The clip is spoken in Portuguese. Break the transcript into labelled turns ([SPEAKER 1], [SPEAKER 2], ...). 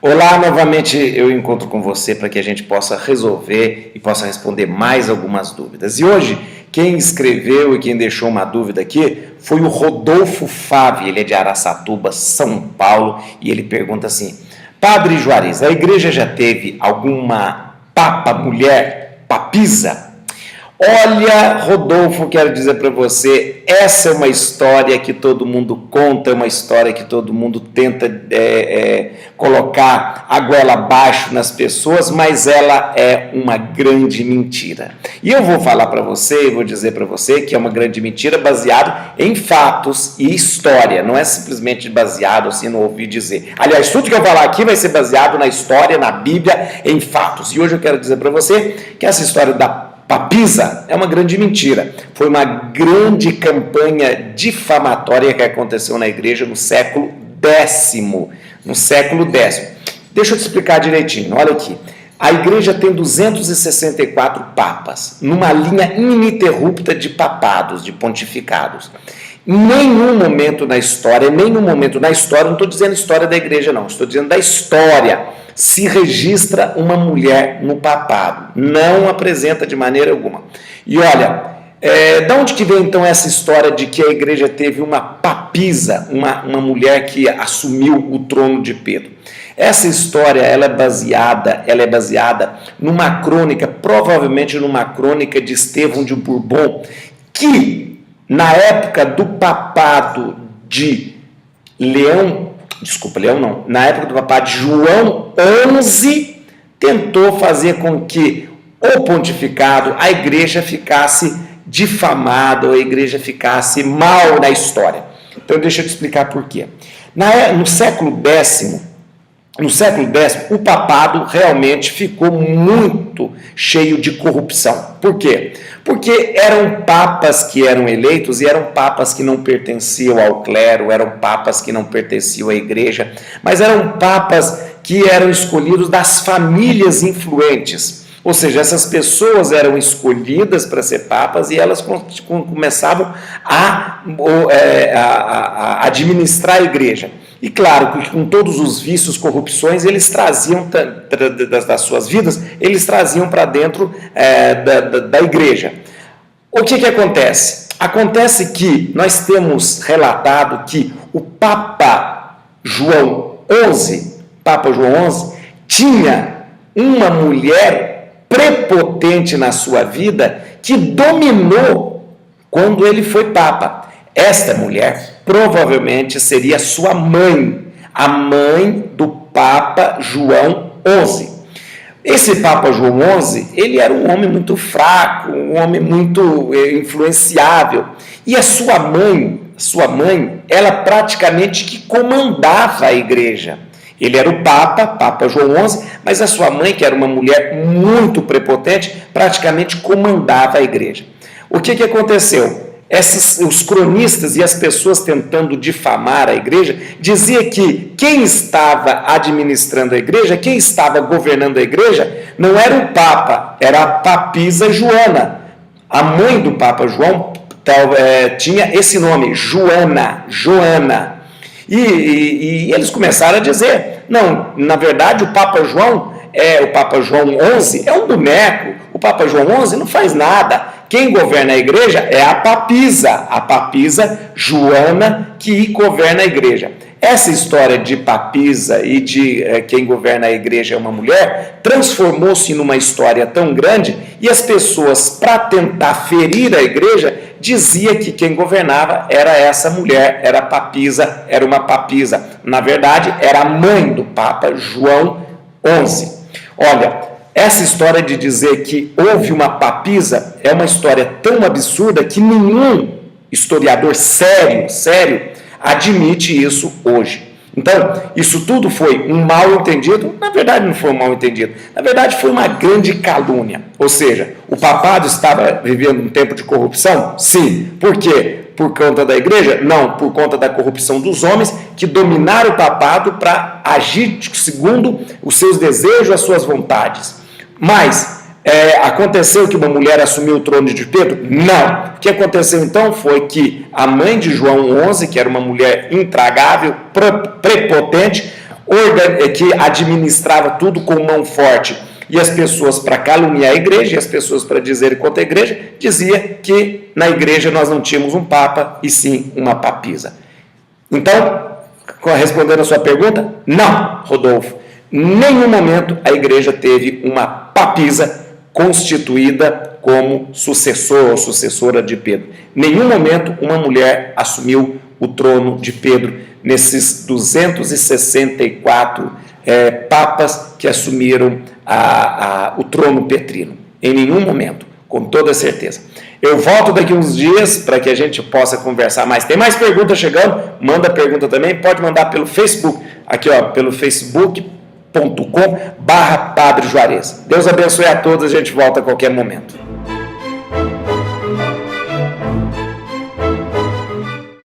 [SPEAKER 1] Olá, novamente eu encontro com você para que a gente possa resolver e possa responder mais algumas dúvidas. E hoje, quem escreveu e quem deixou uma dúvida aqui foi o Rodolfo Fábio, ele é de Araçatuba, São Paulo, e ele pergunta assim: Padre Juarez, a igreja já teve alguma papa mulher, papisa? Olha, Rodolfo, quero dizer para você, essa é uma história que todo mundo conta, é uma história que todo mundo tenta colocar a goela abaixo nas pessoas, mas ela é uma grande mentira. E eu vou falar para você, vou dizer para você que é uma grande mentira baseado em fatos e história, não é simplesmente baseado assim no ouvir dizer. Aliás, tudo que eu falar aqui vai ser baseado na história, na Bíblia, em fatos. E hoje eu quero dizer para você que essa história da papisa é uma grande mentira. Foi uma grande campanha difamatória que aconteceu na igreja no século X. Deixa eu te explicar direitinho, olha aqui. A igreja tem 264 papas, numa linha ininterrupta de papados, de pontificados. Em nenhum momento na história, não estou dizendo história da igreja não, estou dizendo da história, se registra uma mulher no papado, não apresenta de maneira alguma. E olha, da onde que vem então essa história de que a igreja teve uma papisa, uma mulher que assumiu o trono de Pedro? Essa história ela é baseada numa crônica, provavelmente numa crônica de Estevão de Bourbon, que na época do papado de na época do papado de João XI, tentou fazer com que o pontificado, a igreja ficasse difamada, a igreja ficasse mal na história. Então deixa eu te explicar por quê. No século X, o papado realmente ficou muito cheio de corrupção. Por quê? Porque eram papas que eram eleitos e eram papas que não pertenciam ao clero, eram papas que não pertenciam à igreja, mas eram papas que eram escolhidos das famílias influentes. Ou seja, essas pessoas eram escolhidas para ser papas e elas começavam a administrar a igreja. E claro, que com todos os vícios, corrupções, eles traziam das suas vidas, eles traziam para dentro da igreja. O que acontece? Acontece que nós temos relatado que o Papa João XI tinha uma mulher prepotente na sua vida que dominou quando ele foi Papa. Esta mulher provavelmente seria sua mãe, a mãe do Papa João XI. Esse Papa João XI, ele era um homem muito fraco, um homem muito influenciável. E a sua mãe, ela praticamente que comandava a igreja. Ele era o Papa João XI, mas a sua mãe, que era uma mulher muito prepotente, praticamente comandava a igreja. O que aconteceu? Os cronistas e as pessoas tentando difamar a igreja, dizia que quem estava administrando a igreja, quem estava governando a igreja, não era o Papa, era a papisa Joana. A mãe do Papa João tinha esse nome, Joana. E eles começaram a dizer, não, na verdade o Papa João XI é um boneco, o Papa João XI não faz nada. Quem governa a igreja é a papisa Joana, que governa a igreja. Essa história de papisa e de quem governa a igreja é uma mulher, transformou-se numa história tão grande e as pessoas, para tentar ferir a igreja, dizia que quem governava era essa mulher, era uma papisa. Na verdade, era a mãe do Papa João XI. Olha, essa história de dizer que houve uma papisa é uma história tão absurda que nenhum historiador sério admite isso hoje. Então, isso tudo foi um mal entendido? Na verdade, não foi um mal entendido. Na verdade, foi uma grande calúnia. Ou seja, o papado estava vivendo um tempo de corrupção? Sim. Por quê? Por conta da igreja? Não, por conta da corrupção dos homens que dominaram o papado para agir segundo os seus desejos, as suas vontades. Mas aconteceu que uma mulher assumiu o trono de Pedro? Não. O que aconteceu então foi que a mãe de João XI, que era uma mulher intragável, prepotente, que administrava tudo com mão forte, e as pessoas para caluniar a igreja, e as pessoas para dizer contra a igreja, dizia que na igreja nós não tínhamos um papa, e sim uma papisa. Então, respondendo a sua pergunta, não, Rodolfo, em nenhum momento a igreja teve uma papisa constituída como sucessor ou sucessora de Pedro. Em nenhum momento uma mulher assumiu o trono de Pedro nesses 264 papas que assumiram o trono petrino. Em nenhum momento, com toda certeza. Eu volto daqui uns dias para que a gente possa conversar mais. Tem mais perguntas chegando? Manda pergunta também, pode mandar pelo Facebook, aqui ó, pelo facebook.com/Padre Juarez. Deus abençoe a todos, a gente volta a qualquer momento.